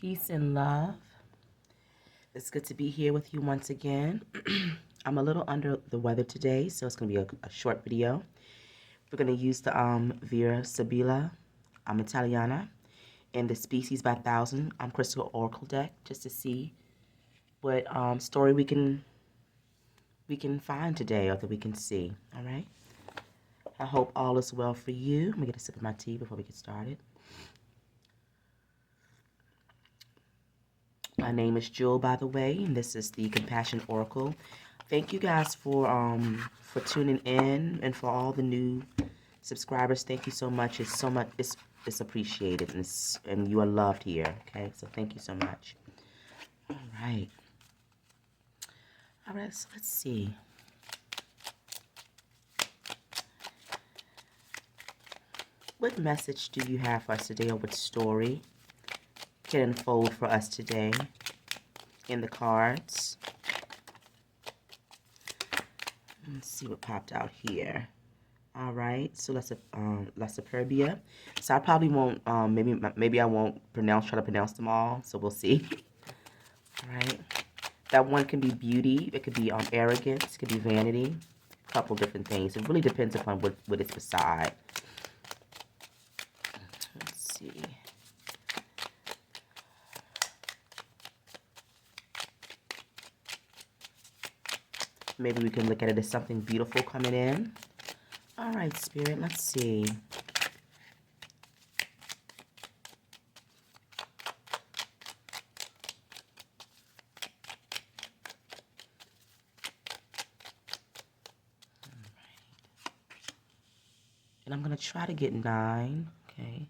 Peace and love. It's good to be here with you once again. I'm a little under the weather today, so it's going to be a short video. We're going to use the Vera Sibilla Italiana and the Species by 1000 Crystal Oracle deck, just to see what story we can find today, or that we can see. All right. I hope all is well for you. Let me get a sip of my tea before we get started. My name is Jewel, by the way, and this is the Compassion Oracle. Thank you guys for tuning in, and for all the new subscribers. Thank you so much. It's appreciated, and you are loved here. Okay, so thank you so much. All right. So let's see. What message do you have for us today, or what story can unfold for us today in the cards? Let's see what popped out here. All right, so La Superbia. So I probably won't, maybe I won't try to pronounce them all, so we'll see. All right, that one can be beauty, it could be arrogance, it could be vanity, a couple different things. It really depends upon what it's beside. Let's see. Maybe we can look at it as something beautiful coming in. All right, Spirit, let's see. And I'm going to try to get 9, okay?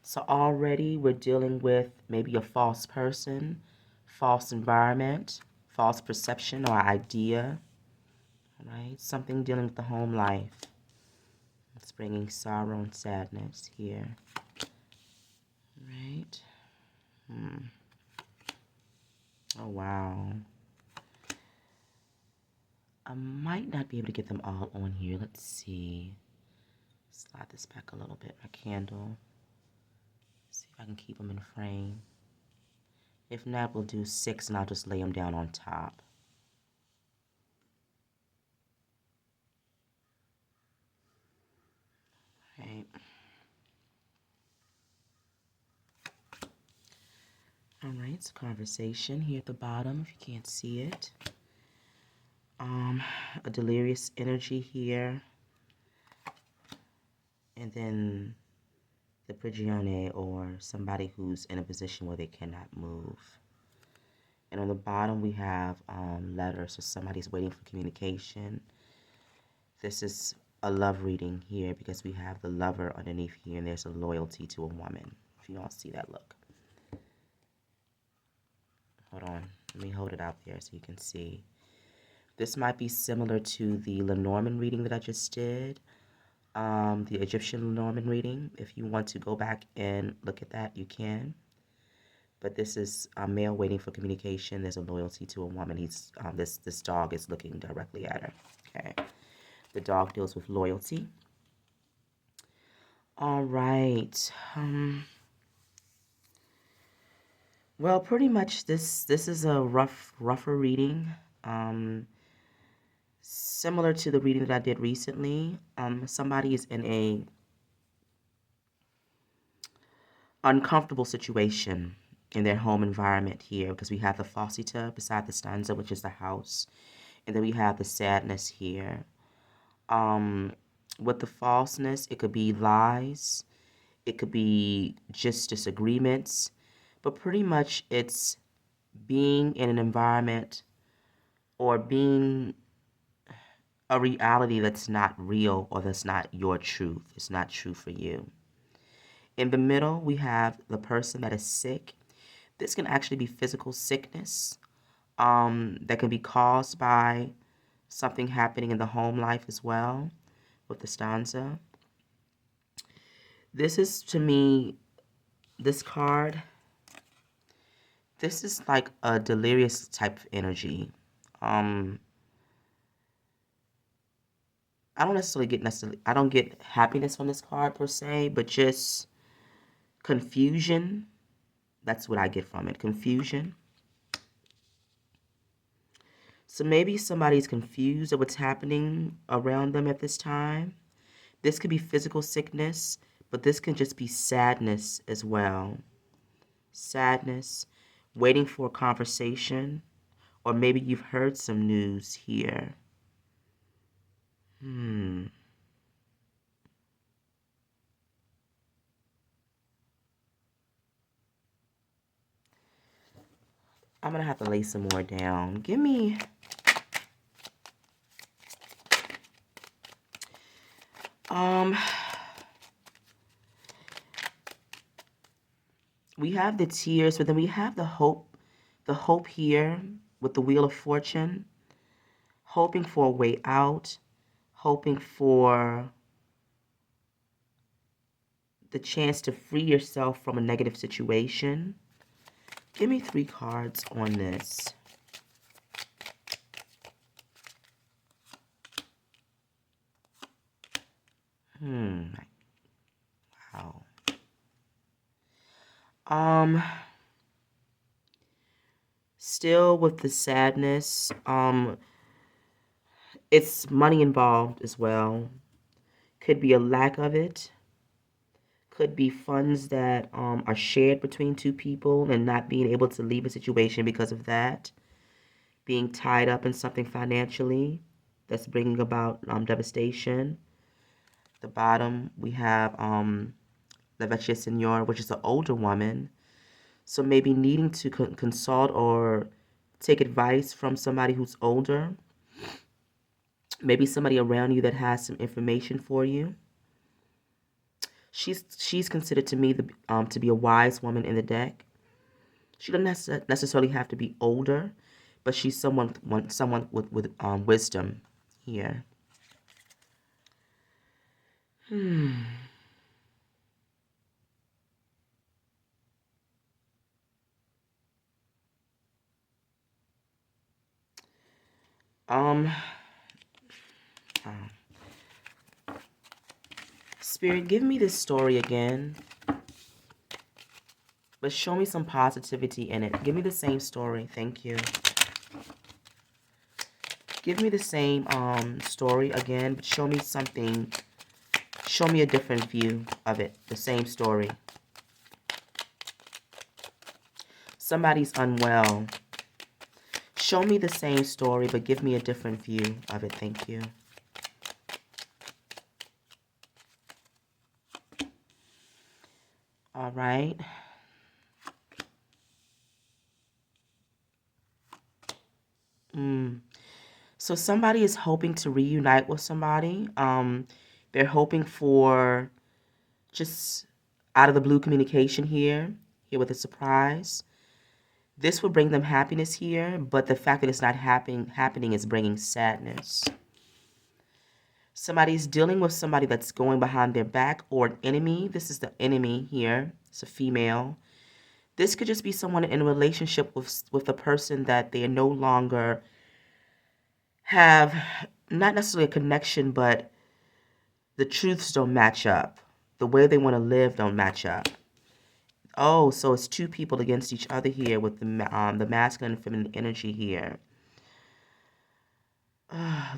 So already we're dealing with maybe a false person, false environment, false perception or idea, right? Something dealing with the home life. It's bringing sorrow and sadness here, right? Oh, wow. I might not be able to get them all on here. Let's see. Slide this back a little bit, my candle. See if I can keep them in frame. If not, we'll do 6 and I'll just lay them down on top. Right. All right, it's a conversation here at the bottom if you can't see it. A delirious energy here. And then the prigione, or somebody who's in a position where they cannot move. And on the bottom we have letters, so somebody's waiting for communication. This is a love reading here because we have the lover underneath here, and there's a loyalty to a woman. If you all see that look. Hold on, let me hold it out there so you can see. This might be similar to the Lenormand reading that I just did, the Egyptian Lenormand reading. If you want to go back and look at that, you can. But this is a male waiting for communication. There's a loyalty to a woman. He's this dog is looking directly at her. Okay, the dog deals with loyalty. All right. Well, pretty much this is a rougher reading. Similar to the reading that I did recently. Somebody is in a uncomfortable situation in their home environment here, because we have the falsità beside the stanza, which is the house, and then we have the sadness here. With the falseness, it could be lies, it could be just disagreements, but pretty much it's being in an environment or being a reality that's not real, or that's not your truth. It's not true for you. In the middle, we have the person that is sick. This can actually be physical sickness that can be caused by something happening in the home life as well, with the stanza. This is, to me, this card, this is like a delirious type of energy. I don't get happiness from this card per se, but just confusion, That's what I get from it. Confusion. So maybe somebody's confused at what's happening around them at this time. This could be physical sickness, but this can just be sadness as well. Sadness, waiting for a conversation, or maybe you've heard some news here. I'm gonna have to lay some more down. Give me. Um, we have the tears, but then we have the hope here with the Wheel of Fortune, hoping for a way out, hoping for the chance to free yourself from a negative situation. Give me 3 cards on this. Wow. Still with the sadness, it's money involved as well. Could be a lack of it. Could be funds that are shared between 2 people and not being able to leave a situation because of that. Being tied up in something financially that's bringing about devastation. The bottom, we have La Vecchia Signora, which is an older woman. So maybe needing to consult or take advice from somebody who's older. Maybe somebody around you that has some information for you. She's considered to me to be a wise woman in the deck. She doesn't necessarily have to be older, but she's someone with wisdom here. Um, Spirit, give me this story again, but show me some positivity in it. Give me the same story. Thank you. Give me the same story again, but show me something. Show me a different view of it. The same story. Somebody's unwell. Show me the same story, but give me a different view of it. Thank you. All right. So somebody is hoping to reunite with somebody. They're hoping for just out of the blue communication here with a surprise. This will bring them happiness here, but the fact that it's not happening is bringing sadness. Somebody's dealing with somebody that's going behind their back or an enemy. This is the enemy here. It's a female. This could just be someone in a relationship with a person that they no longer have, not necessarily a connection, but the truths don't match up. The way they want to live don't match up. Oh, so it's 2 people against each other here with the masculine and feminine energy here.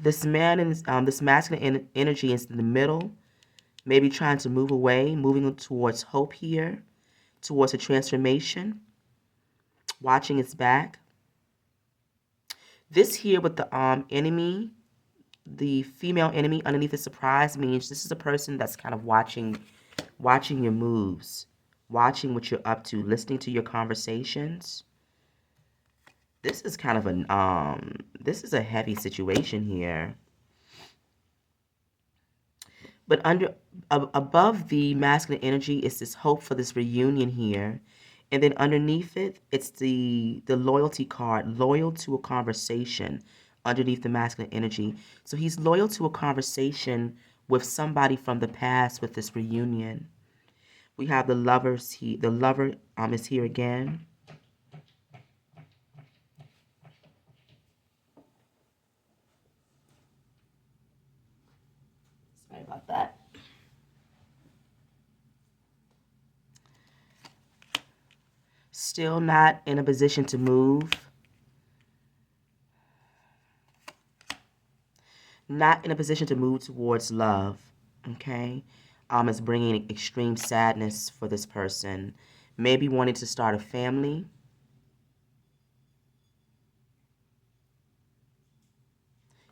This man and this masculine energy is in the middle, maybe trying to move away, moving towards hope here, towards a transformation, watching its back. This here with the enemy, the female enemy underneath the surprise means this is a person that's kind of watching your moves, watching what you're up to, listening to your conversations. This is kind of this is a heavy situation here. But above the masculine energy is this hope for this reunion here. And then underneath it, it's the loyalty card, loyal to a conversation underneath the masculine energy. So he's loyal to a conversation with somebody from the past with this reunion. We have the lovers. The lover is here again. Sorry about that. Still not in a position to move. Not in a position to move towards love. Okay? It's bringing extreme sadness for this person. Maybe wanting to start a family.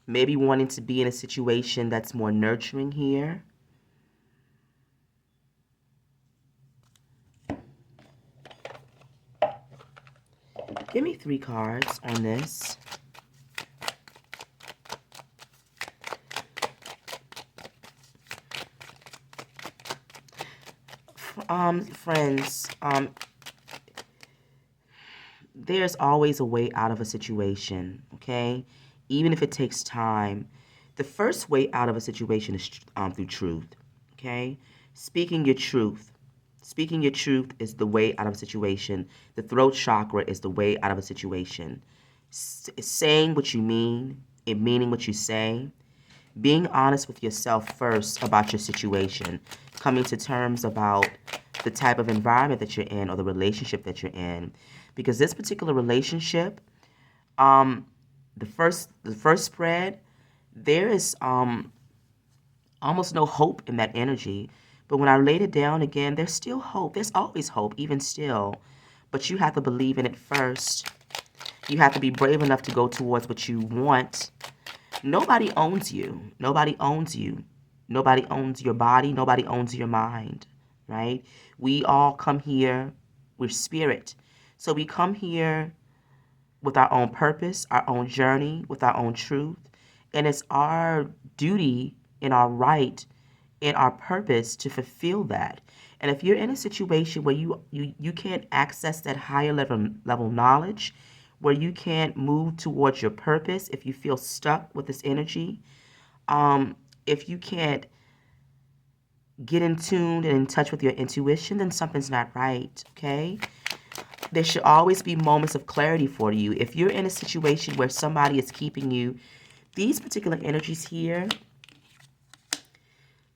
Maybe wanting to be in a situation that's more nurturing here. Give me 3 cards on this. Friends, there's always a way out of a situation, okay? Even if it takes time. The first way out of a situation is through truth, okay? Speaking your truth. Speaking your truth is the way out of a situation. The throat chakra is the way out of a situation. Saying what you mean and meaning what you say. Being honest with yourself first about your situation. Coming to terms about the type of environment that you're in or the relationship that you're in. Because this particular relationship, the first spread, there is almost no hope in that energy. But when I laid it down again, there's still hope. There's always hope, even still. But you have to believe in it first. You have to be brave enough to go towards what you want. Nobody owns you. Nobody owns you. Nobody owns your body. Nobody owns your mind, right? We all come here, we're spirit. So we come here with our own purpose, our own journey, with our own truth. And it's our duty and our right and our purpose to fulfill that. And if you're in a situation where you can't access that higher level knowledge, where you can't move towards your purpose, if you feel stuck with this energy, if you can't get in tune and in touch with your intuition, then something's not right, okay? There should always be moments of clarity for you. If you're in a situation where somebody is keeping you, these particular energies here,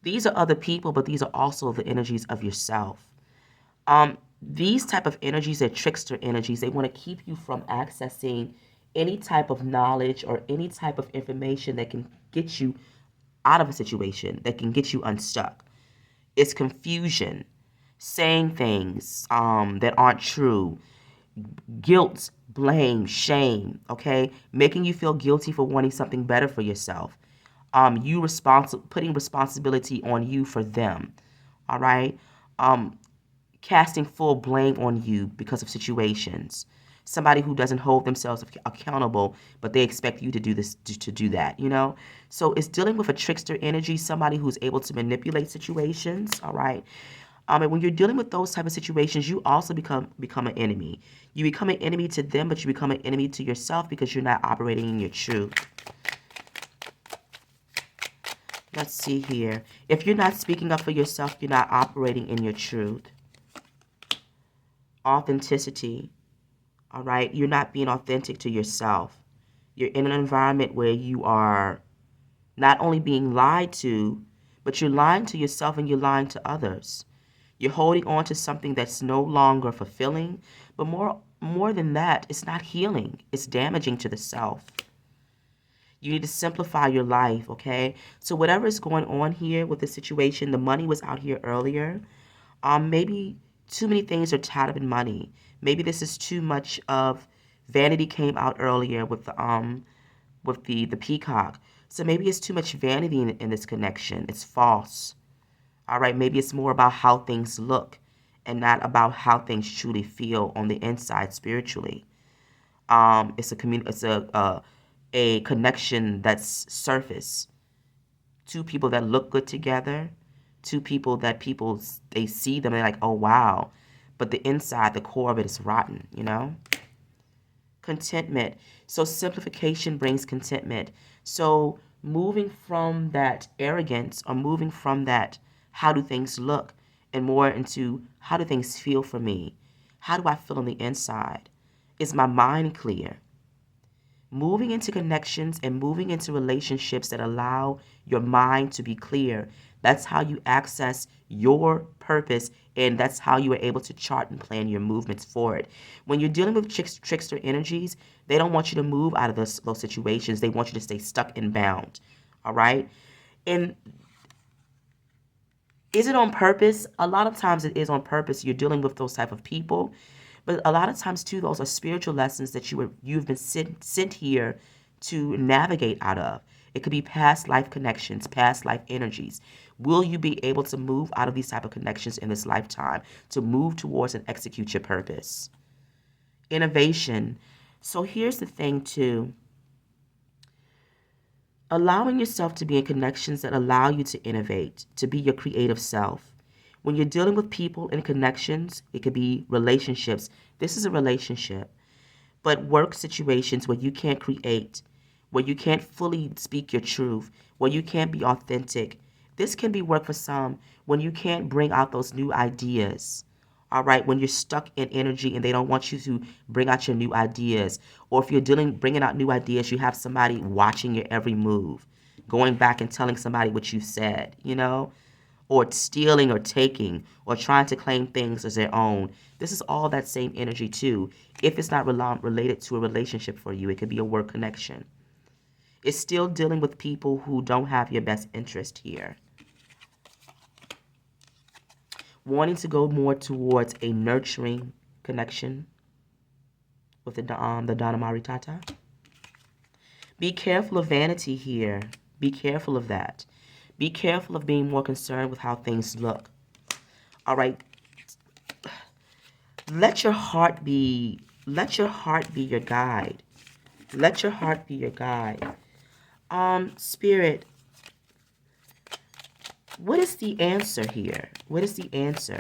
these are other people, but these are also the energies of yourself. These type of energies are trickster energies. They want to keep you from accessing any type of knowledge or any type of information that can get you out of a situation, that can get you unstuck. It's confusion, saying things that aren't true, guilt, blame, shame, okay? Making you feel guilty for wanting something better for yourself. Putting responsibility on you for them, all right? Casting full blame on you because of situations. Somebody who doesn't hold themselves accountable, but they expect you to do this, to do that, you know? So it's dealing with a trickster energy, somebody who's able to manipulate situations, all right? And when you're dealing with those type of situations, you also become an enemy. You become an enemy to them, but you become an enemy to yourself because you're not operating in your truth. Let's see here. If you're not speaking up for yourself, you're not operating in your truth. Authenticity, all right? You're not being authentic to yourself. You're in an environment where you are not only being lied to, but you're lying to yourself and you're lying to others. You're holding on to something that's no longer fulfilling, but more than that, it's not healing. It's damaging to the self. You need to simplify your life, okay? So whatever is going on here with the situation, the money was out here earlier. Maybe too many things are tied up in money. Maybe this is too much of vanity came out earlier with the peacock. So maybe it's too much vanity in this connection. It's false. All right, maybe it's more about how things look and not about how things truly feel on the inside spiritually. It's a connection that's surface. Two people that look good together, two people that they see them and they're like, oh wow, but the inside, the core of it is rotten, you know? Contentment. So simplification brings contentment. So moving from that arrogance or moving from that how do things look and more into how do things feel for me? How do I feel on the inside? Is my mind clear? Moving into connections and moving into relationships that allow your mind to be clear. That's how you access your purpose, and that's how you are able to chart and plan your movements forward. When you're dealing with trickster energies, they don't want you to move out of those situations. They want you to stay stuck and bound. All right? And is it on purpose? A lot of times it is on purpose. You're dealing with those type of people. But a lot of times too, those are spiritual lessons that you've been sent here to navigate out of. It could be past life connections, past life energies. Will you be able to move out of these type of connections in this lifetime to move towards and execute your purpose? Innovation. So here's the thing too. Allowing yourself to be in connections that allow you to innovate, to be your creative self. When you're dealing with people and connections, it could be relationships. This is a relationship. But work situations where you can't create, where you can't fully speak your truth, where you can't be authentic. This can be work for some when you can't bring out those new ideas. All right, when you're stuck in energy and they don't want you to bring out your new ideas, or if you're bringing out new ideas, you have somebody watching your every move, going back and telling somebody what you said, or stealing or taking or trying to claim things as their own. This is all that same energy too. If it's not related to a relationship for you, it could be a work connection. It's still dealing with people who don't have your best interest here. Wanting to go more towards a nurturing connection with the Dana Maritata. Be careful of vanity here. Be careful of that. Be careful of being more concerned with how things look. All right. Let your heart be your guide. Let your heart be your guide. Spirit, what is the answer here? What is the answer?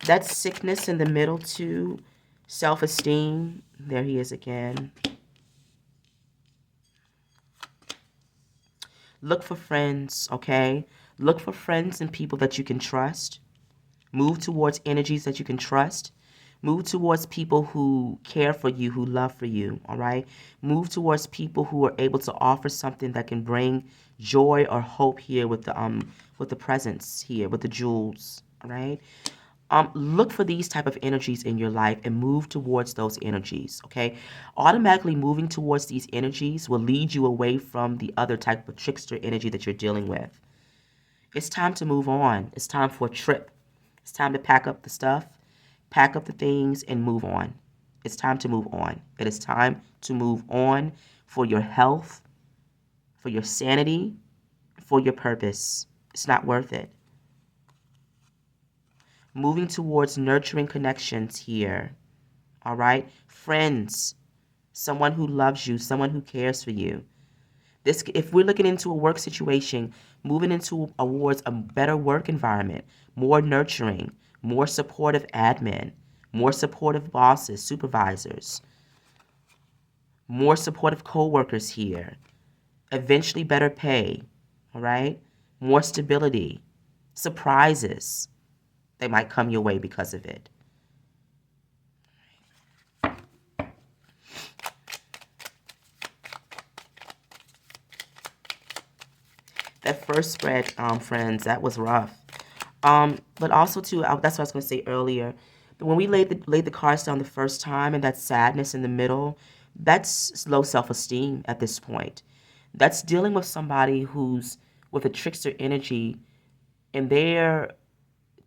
That's sickness in the middle too. Self-esteem. There he is again. Look for friends, okay? Look for friends and people that you can trust. Move towards energies that you can trust. Move towards people who care for you, who love for you, all right? Move towards people who are able to offer something that can bring joy or hope here with the presence here, with the jewels, all right? Look for these type of energies in your life and move towards those energies, okay? Automatically moving towards these energies will lead you away from the other type of trickster energy that you're dealing with. It's time to move on. It's time for a trip. It's time to pack up the stuff, pack up the things, and move on. It's time to move on. It is time to move on for your health, for your sanity, for your purpose. It's not worth it. Moving towards nurturing connections here. All right? Friends, someone who loves you, someone who cares for you. This, if we're looking into a work situation, moving into towards a better work environment, more nurturing, more supportive admin, more supportive bosses, supervisors, more supportive coworkers here. Eventually better pay, all right? More stability, surprises. They might come your way because of it. That first spread, friends, that was rough. But also too, that's what I was going to say earlier. When we laid the cards down the first time, and that sadness in the middle, that's low self-esteem at this point. That's dealing with somebody who's with a trickster energy, and they're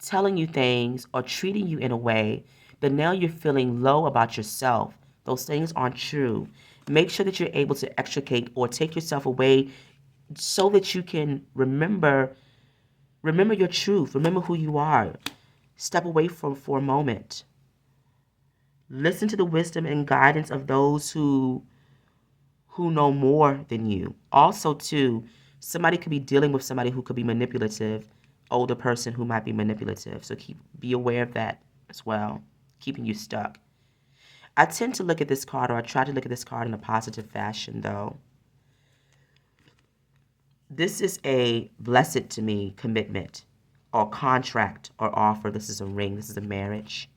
telling you things or treating you in a way that now you're feeling low about yourself. Those things aren't true. Make sure that you're able to extricate or take yourself away so that you can remember your truth, remember who you are. Step away for a moment. Listen to the wisdom and guidance of those who know more than you. Also, too, somebody could be dealing with somebody who could be manipulative, older person who might be manipulative. So be aware of that as well, keeping you stuck. I tend to look at this card, or I try to look at this card in a positive fashion, though. This is a blessed to me commitment or contract or offer. This is a ring. This is a marriage.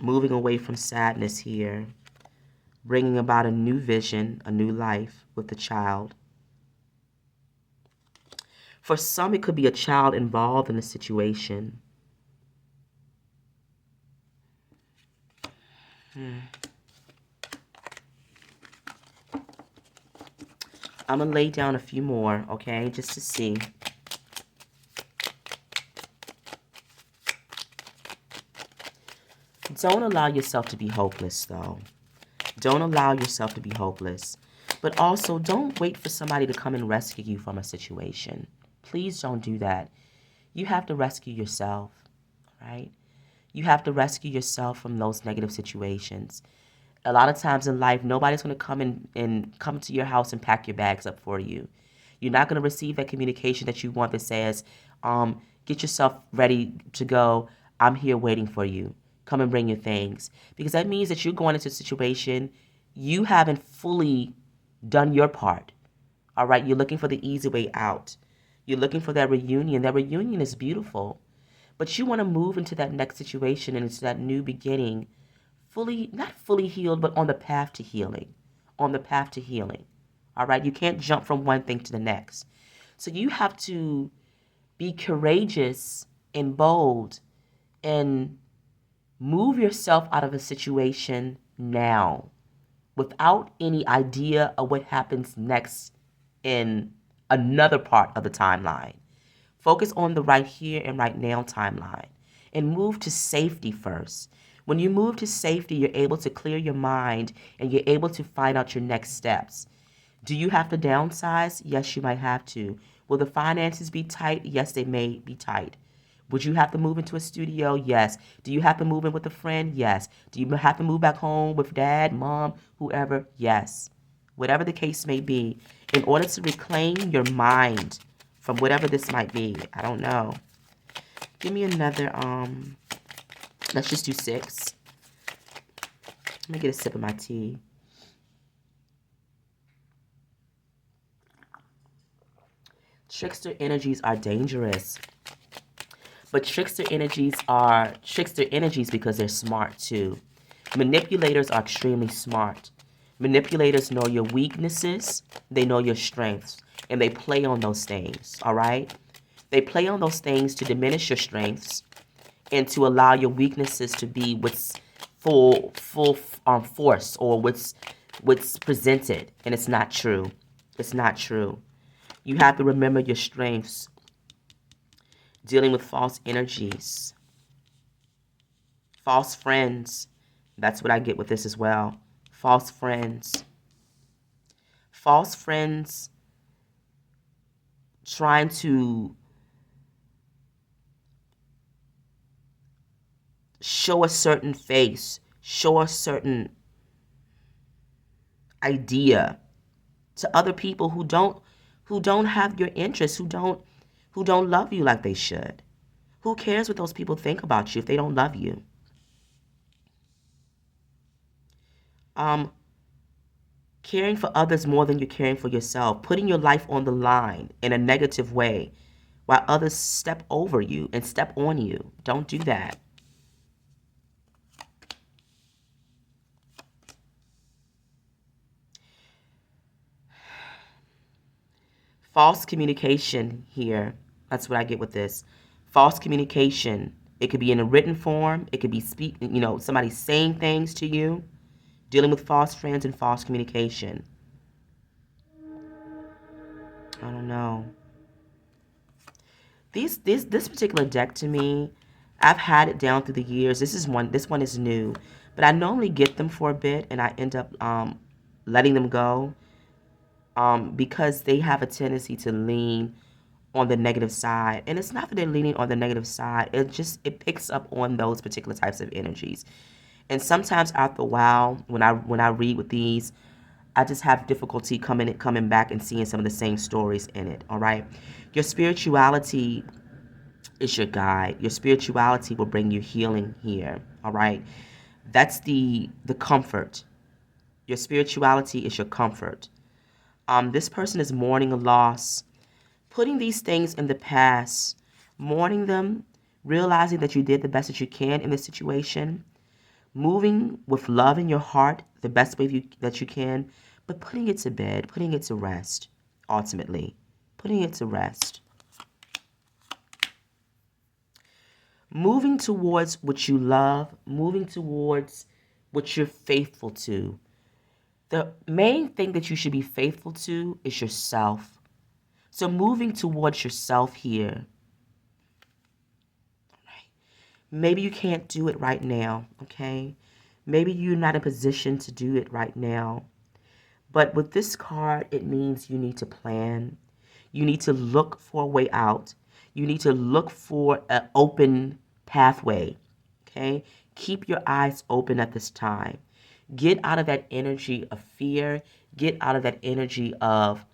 Moving away from sadness here, bringing about a new vision, a new life with the child. For some, it could be a child involved in a situation. I'm going to lay down a few more, okay, just to see. Don't allow yourself to be hopeless, though. Don't allow yourself to be hopeless. But also, don't wait for somebody to come and rescue you from a situation. Please don't do that. You have to rescue yourself, right? You have to rescue yourself from those negative situations. A lot of times in life, nobody's going to come and come to your house and pack your bags up for you. You're not going to receive that communication that you want that says, get yourself ready to go. I'm here waiting for you. Come and bring your things. Because that means that you're going into a situation, you haven't fully done your part. All right? You're looking for the easy way out. You're looking for that reunion. That reunion is beautiful. But you want to move into that next situation and into that new beginning fully, not fully healed, but on the path to healing. On the path to healing. All right? You can't jump from one thing to the next. So you have to be courageous and bold and move yourself out of a situation now without any idea of what happens next in another part of the timeline. Focus on the right here and right now timeline and move to safety first. When you move to safety, you're able to clear your mind and you're able to find out your next steps. Do you have to downsize? Yes, you might have to. Will the finances be tight? Yes, they may be tight. Would you have to move into a studio? Yes. Do you have to move in with a friend? Yes. Do you have to move back home with dad, mom, whoever? Yes. Whatever the case may be, in order to reclaim your mind from whatever this might be, I don't know. Give me another, let's just do 6. Let me get a sip of my tea. Trickster energies are dangerous. But trickster energies because they're smart too. Manipulators are extremely smart. Manipulators know your weaknesses, they know your strengths, and they play on those things, all right? They play on those things to diminish your strengths and to allow your weaknesses to be what's full force or what's presented, and it's not true. It's not true. You have to remember your strengths. Dealing with false energies, false friends. That's what I get with this as well. False friends. False friends trying to show a certain face, show a certain idea to other people who don't have your interests, who don't love you like they should. Who cares what those people think about you if they don't love you? Caring for others more than you're caring for yourself, putting your life on the line in a negative way while others step over you and step on you. Don't do that. False communication here. That's what I get with this. False communication. It could be in a written form. It could be somebody saying things to you. Dealing with false friends and false communication. I don't know. This particular deck to me, I've had it down through the years. This one is new, but I normally get them for a bit and I end up letting them go because they have a tendency to lean on the negative side. And it's not that they're leaning on the negative side. It picks up on those particular types of energies. And sometimes after a while, when I read with these, I just have difficulty coming back and seeing some of the same stories in it. All right, your spirituality is your guide. Your spirituality will bring you healing here. All right, that's the comfort. Your spirituality is your comfort. This person is mourning a loss, putting these things in the past, mourning them, realizing that you did the best that you can in this situation, moving with love in your heart the best way that you can, but putting it to bed, putting it to rest, ultimately. Putting it to rest. Moving towards what you love, moving towards what you're faithful to. The main thing that you should be faithful to is yourself. So moving towards yourself here. Maybe you can't do it right now, okay? Maybe you're not in a position to do it right now. But with this card, it means you need to plan. You need to look for a way out. You need to look for an open pathway, okay? Keep your eyes open at this time. Get out of that energy of fear. Get out of that energy of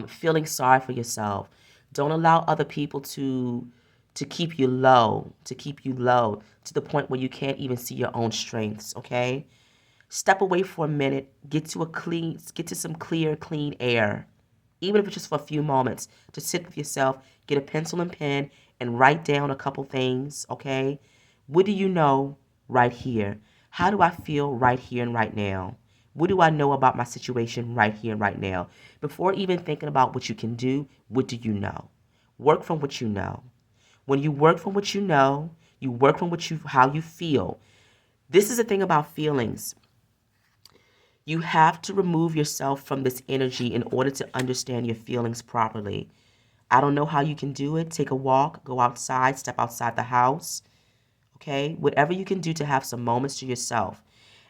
feeling sorry for yourself. Don't allow other people to keep you low, to the point where you can't even see your own strengths, okay? Step away for a minute, get to some clear, clean air. Even if it's just for a few moments, to sit with yourself, get a pencil and pen and write down a couple things, okay? What do you know right here? How do I feel right here and right now? What do I know about my situation right here and right now? Before even thinking about what you can do, what do you know? Work from what you know. When you work from what you know, you work from how you feel. This is the thing about feelings. You have to remove yourself from this energy in order to understand your feelings properly. I don't know how you can do it. Take a walk, go outside, step outside the house, okay? Whatever you can do to have some moments to yourself.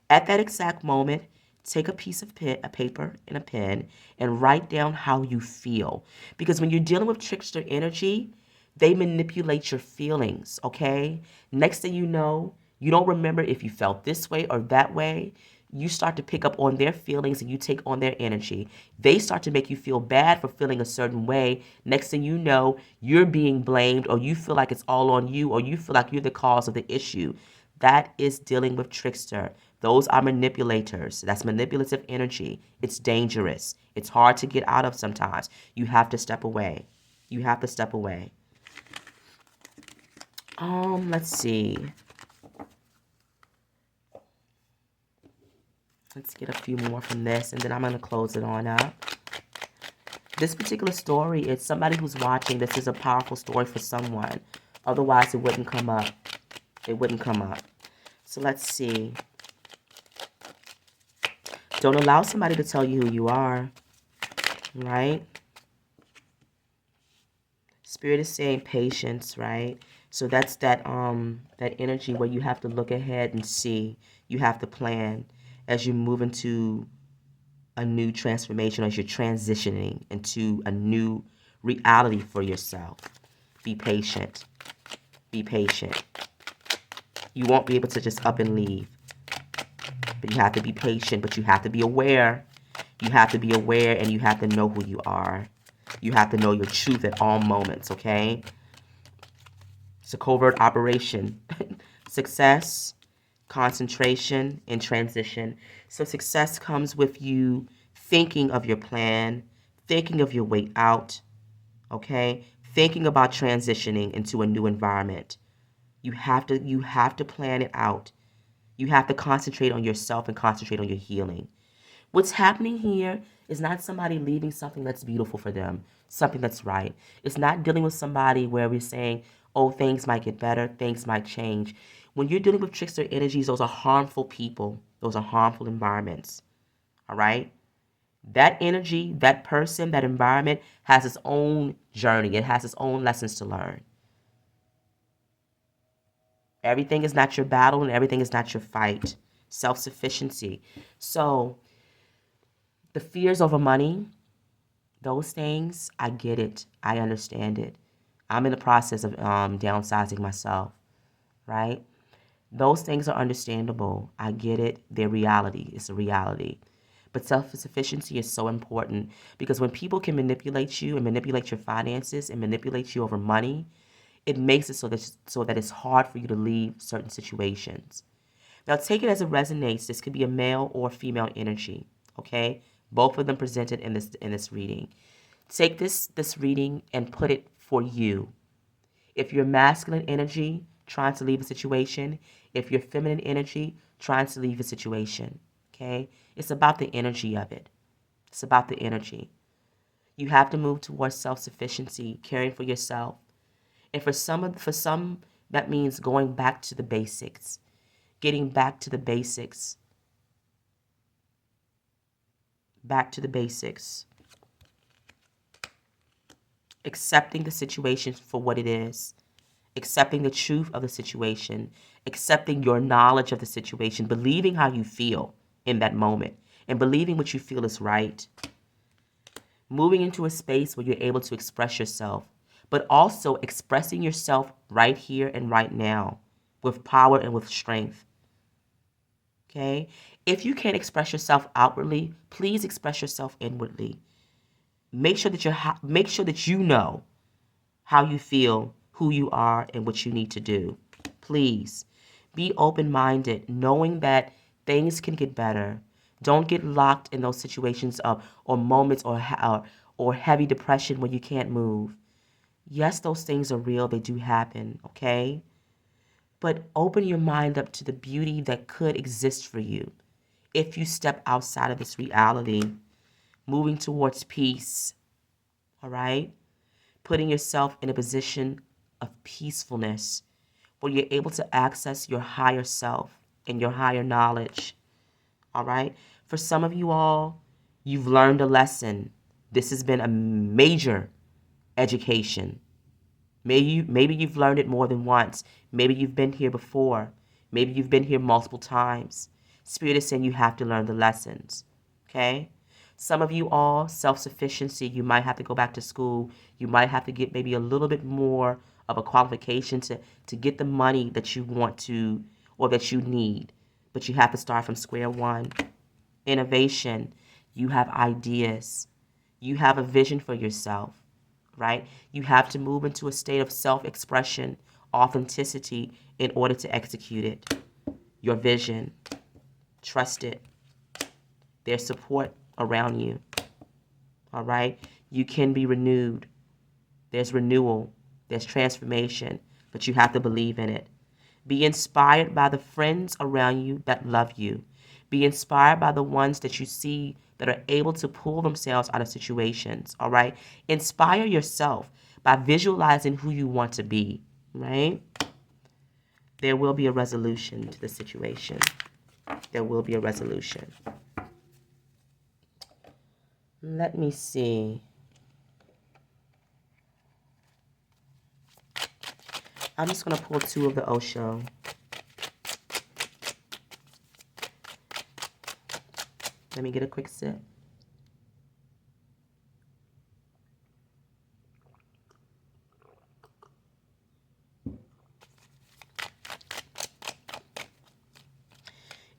At that exact moment, take a piece of a paper and a pen and write down how you feel. Because when you're dealing with trickster energy, they manipulate your feelings, okay? Next thing you know, you don't remember if you felt this way or that way. You start to pick up on their feelings and you take on their energy. They start to make you feel bad for feeling a certain way. Next thing you know, you're being blamed, or you feel like it's all on you, or you feel like you're the cause of the issue. That is dealing with trickster. Those are manipulators. That's manipulative energy. It's dangerous. It's hard to get out of sometimes. You have to step away. You have to step away. Let's see. Let's get a few more from this, and then I'm going to close it on up. This particular story is somebody who's watching. This is a powerful story for someone. Otherwise, it wouldn't come up. It wouldn't come up. So let's see. Don't allow somebody to tell you who you are, right? Spirit is saying patience, right? So that's that energy where you have to look ahead and see. You have to plan as you move into a new transformation, as you're transitioning into a new reality for yourself. Be patient. Be patient. You won't be able to just up and leave. But you have to be patient, but you have to be aware. You have to be aware, and you have to know who you are. You have to know your truth at all moments, okay? It's a covert operation. Success, concentration, and transition. So success comes with you thinking of your plan, thinking of your way out, okay? Thinking about transitioning into a new environment. You have to plan it out. You have to concentrate on yourself and concentrate on your healing. What's happening here is not somebody leaving something that's beautiful for them, something that's right. It's not dealing with somebody where we're saying, oh, things might get better, things might change. When you're dealing with trickster energies, those are harmful people. Those are harmful environments. All right? That energy, that person, that environment has its own journey. It has its own lessons to learn. Everything is not your battle and everything is not your fight. Self-sufficiency. So the fears over money, those things, I get it. I understand it. I'm in the process of downsizing myself, right? Those things are understandable. I get it. They're reality. It's a reality. But self-sufficiency is so important because when people can manipulate you and manipulate your finances and manipulate you over money, it makes it so that it's hard for you to leave certain situations. Now, take it as it resonates. This could be a male or female energy, okay? Both of them presented in this reading. Take this reading and put it for you. If you're masculine energy trying to leave a situation, if you're feminine energy trying to leave a situation, okay? It's about the energy of it. It's about the energy. You have to move towards self-sufficiency, caring for yourself. And for some, that means going back to the basics, getting back to the basics, accepting the situation for what it is, accepting the truth of the situation, accepting your knowledge of the situation, believing how you feel in that moment, and believing what you feel is right. Moving into a space where you're able to express yourself, but also expressing yourself right here and right now with power and with strength. Okay? If you can't express yourself outwardly, please express yourself inwardly. Make sure that you know how you feel, who you are, and what you need to do. Please be open-minded, knowing that things can get better. Don't get locked in those situations or moments or heavy depression when you can't move. Yes, those things are real. They do happen, okay? But open your mind up to the beauty that could exist for you if you step outside of this reality, moving towards peace, all right? Putting yourself in a position of peacefulness where you're able to access your higher self and your higher knowledge, all right? For some of you all, you've learned a lesson. This has been a major education. Maybe you've learned it more than once. Maybe you've been here before. Maybe you've been here multiple times. Spirit is saying you have to learn the lessons, okay? Some of you all, self-sufficiency, you might have to go back to school. You might have to get maybe a little bit more of a qualification to get the money that you want to or that you need. But you have to start from square one. Innovation, you have ideas. You have a vision for yourself, right? You have to move into a state of self-expression, authenticity in order to execute it. Your vision, trust it. There's support around you, all right? You can be renewed. There's renewal. There's transformation, but you have to believe in it. Be inspired by the friends around you that love you. Be inspired by the ones that you see that are able to pull themselves out of situations, all right? Inspire yourself by visualizing who you want to be, right? There will be a resolution to the situation. There will be a resolution. Let me see. I'm just going to pull two of the Osho. Let me get a quick sip.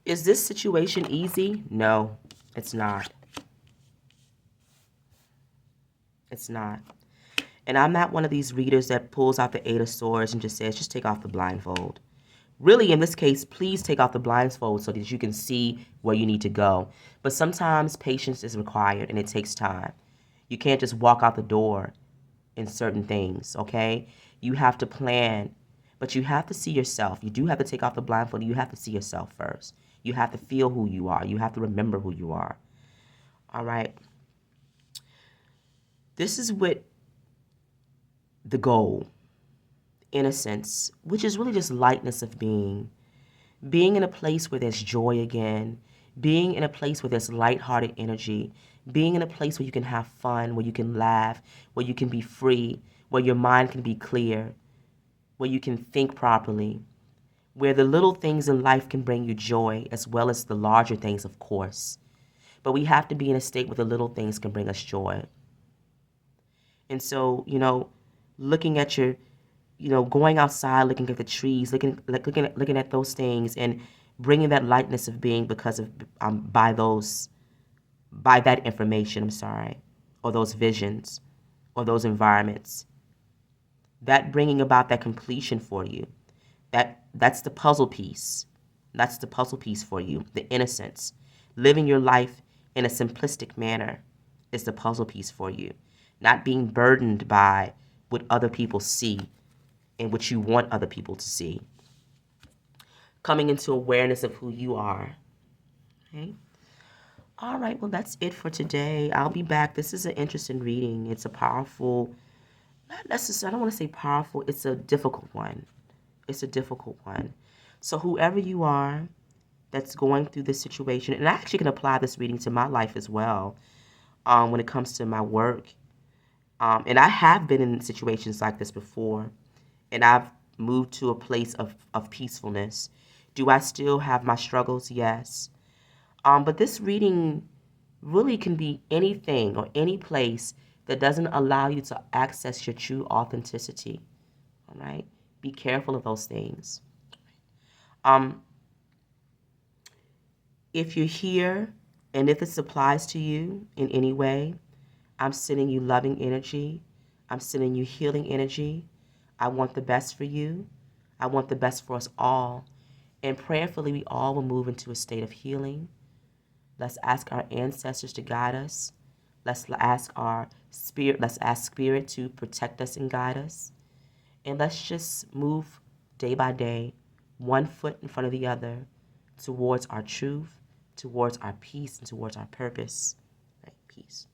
Is this situation easy? No, it's not. It's not. And I'm not one of these readers that pulls out the Eight of Swords and just says, just take off the blindfold. Really, in this case, please take off the blindfold so that you can see where you need to go. But sometimes patience is required and it takes time. You can't just walk out the door in certain things, okay? You have to plan, but you have to see yourself. You do have to take off the blindfold. You have to see yourself first. You have to feel who you are. You have to remember who you are. All right? This is what the goal, innocence, which is really just lightness of being in a place where there's joy again, being in a place where there's lighthearted energy, being in a place where you can have fun, where you can laugh, where you can be free, where your mind can be clear, where you can think properly, where the little things in life can bring you joy as well as the larger things, of course. But we have to be in a state where the little things can bring us joy. And so, looking at your, going outside, looking at the trees, looking at those things, and bringing that lightness of being because of by that information. I'm sorry, or those visions, or those environments. That bringing about that completion for you. That's the puzzle piece. That's the puzzle piece for you. The innocence, living your life in a simplistic manner is the puzzle piece for you. Not being burdened by what other people see and what you want other people to see. Coming into awareness of who you are. Okay? All right, well, that's it for today. I'll be back. This is an interesting reading. It's a powerful, not necessarily, I don't want to say powerful, it's a difficult one. It's a difficult one. So whoever you are that's going through this situation, and I actually can apply this reading to my life as well, when it comes to my work. And I have been in situations like this before, and I've moved to a place of peacefulness. Do I still have my struggles? Yes. But this reading really can be anything or any place that doesn't allow you to access your true authenticity. All right? Be careful of those things. Um, if you're here and if this applies to you in any way, I'm sending you loving energy. I'm sending you healing energy. I want the best for you. I want the best for us all. And prayerfully, we all will move into a state of healing. Let's ask our ancestors to guide us. Let's ask spirit to protect us and guide us. And let's just move day by day, one foot in front of the other, towards our truth, towards our peace, and towards our purpose. Right? Peace.